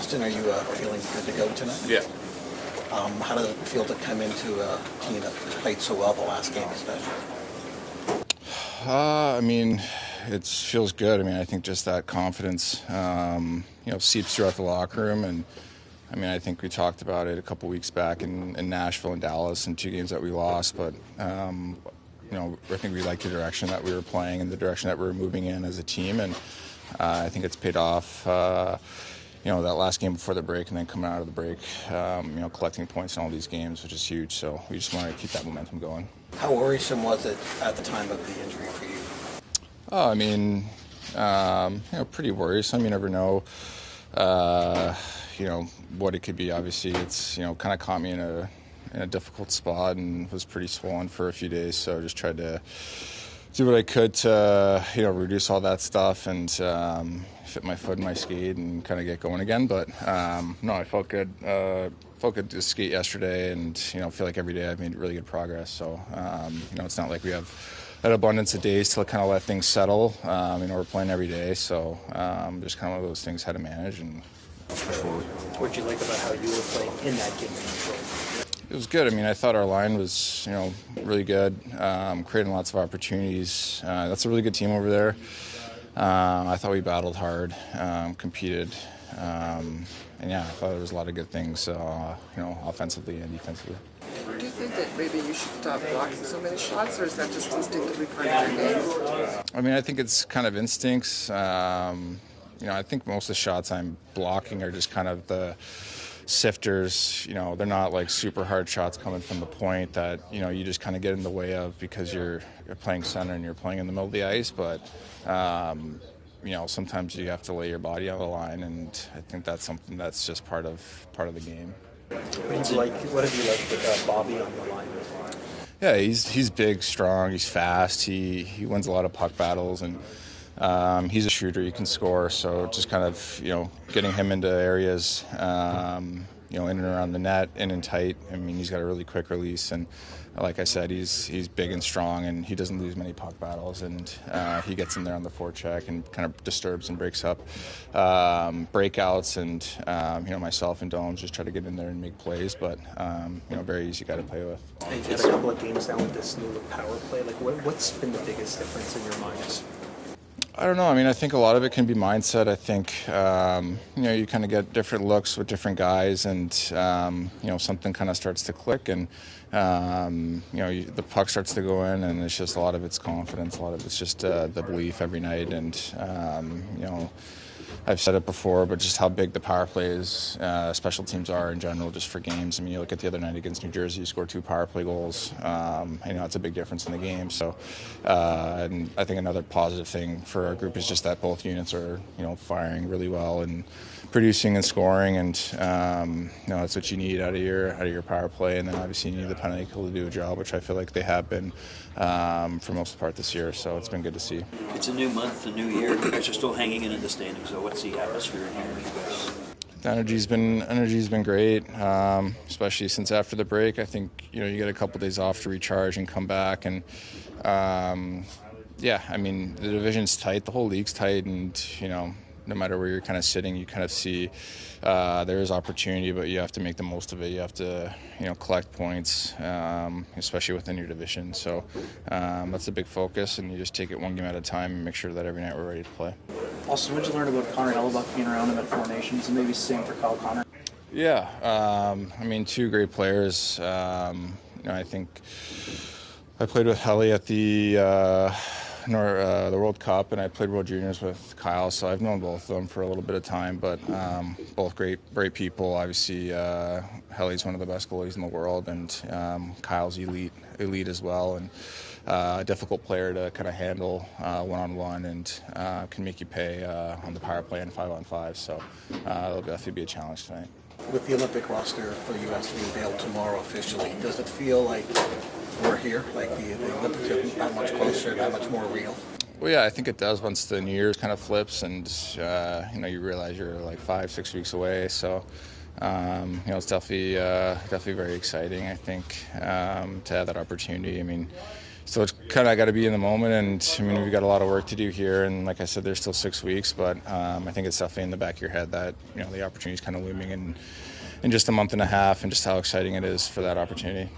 Auston, are you feeling good to go tonight? Yeah. How does it feel to come into a team that played so well the last game especially? It feels good. I think just that confidence, seeps throughout the locker room. And, I think we talked about it a couple weeks back in Nashville and Dallas in 2 games that we lost. But, I think we liked the direction that we were playing and the direction that we were moving in as a team. And I think it's paid off, that last game before the break and then coming out of the break, collecting points in all these games, which is huge. So we just want to keep that momentum going. How worrisome was it at the time of the injury for you? Pretty worrisome. You never know, what it could be. Obviously, it's, kind of caught me in a difficult spot and was pretty swollen for a few days. So I just tried to do what I could to, reduce all that stuff and fit my foot in my skate and kind of get going again. But no, I felt good. Felt good to skate yesterday, and feel like every day I've made really good progress. So it's not like we have an abundance of days to kind of let things settle. We're playing every day, so just kind of one of those things how to manage and push forward. What did you like about how you were playing in that game? It was good. I thought our line was, really good, creating lots of opportunities. That's a really good team over there. I thought we battled hard, competed, and I thought there was a lot of good things, offensively and defensively. Do you think that maybe you should stop blocking so many shots, or is that just instinctively part of your game? I think it's kind of instincts. I think most of the shots I'm blocking are just kind of the sifters. They're not like super hard shots coming from the point that you just kind of get in the way of because you're playing center and you're playing in the middle of the ice. But sometimes you have to lay your body on the line, and I think that's something that's just part of the game. What have you liked with Bobby on the line? Yeah, he's big, strong, he's fast. He wins a lot of puck battles, and he's a shooter. He can score. So just kind of getting him into areas, in and around the net, in and tight. He's got a really quick release, and like I said, he's big and strong, and he doesn't lose many puck battles, and he gets in there on the forecheck and kind of disturbs and breaks up breakouts, and myself and Domes just try to get in there and make plays, but very easy guy to play with. You've had a couple of games now with this new power play. What's been the biggest difference in your mind? I don't know. I think a lot of it can be mindset. I think, you kind of get different looks with different guys, and, something kind of starts to click, and, the puck starts to go in, and it's just a lot of it's confidence. A lot of it's just the belief every night. And, I've said it before, but just how big the power plays, special teams are in general, just for games. You look at the other night against New Jersey, you scored 2 power play goals. It's a big difference in the game. So, and I think another positive thing for our group is just that both units are, firing really well and producing and scoring, and that's what you need out of your power play. And then obviously you need the penalty kill to do a job, which I feel like they have been for most of the part this year. So it's been good to see. It's a new month, a new year. You guys are still hanging in the standings. So what's the atmosphere in here? The energy's been great, especially since after the break. I think you get a couple days off to recharge and come back, and the division's tight, the whole league's tight, and no matter where you're kind of sitting, you kind of see there is opportunity, but you have to make the most of it. You have to collect points, especially within your division. So that's a big focus, and you just take it one game at a time and make sure that every night we're ready to play. Auston, what did you learn about Connor Hellebuck being around him at Four Nations, and maybe same for Kyle Connor? Yeah, 2 great players. I think I played with Helly at the World Cup, and I played World Juniors with Kyle, so I've known both of them for a little bit of time, but both great people. Obviously, Helly's one of the best goalies in the world, and Kyle's elite as well, and a difficult player to kind of handle one-on-one, and can make you pay on the power play and 5-on-5, so it'll definitely be a challenge tonight. With the Olympic roster for the U.S. to be unveiled tomorrow officially, does it feel like we're here, like the Olympics are that much closer, that much more real? Well, yeah, I think it does once the New Year's kind of flips, and you realize you're like 5-6 weeks away. So it's definitely very exciting. I think to have that opportunity. So it's kind of got to be in the moment, and I mean we've got a lot of work to do here, and like I said, there's still 6 weeks, but I think it's definitely in the back of your head that the opportunity is kind of looming in just a month and a half, and just how exciting it is for that opportunity.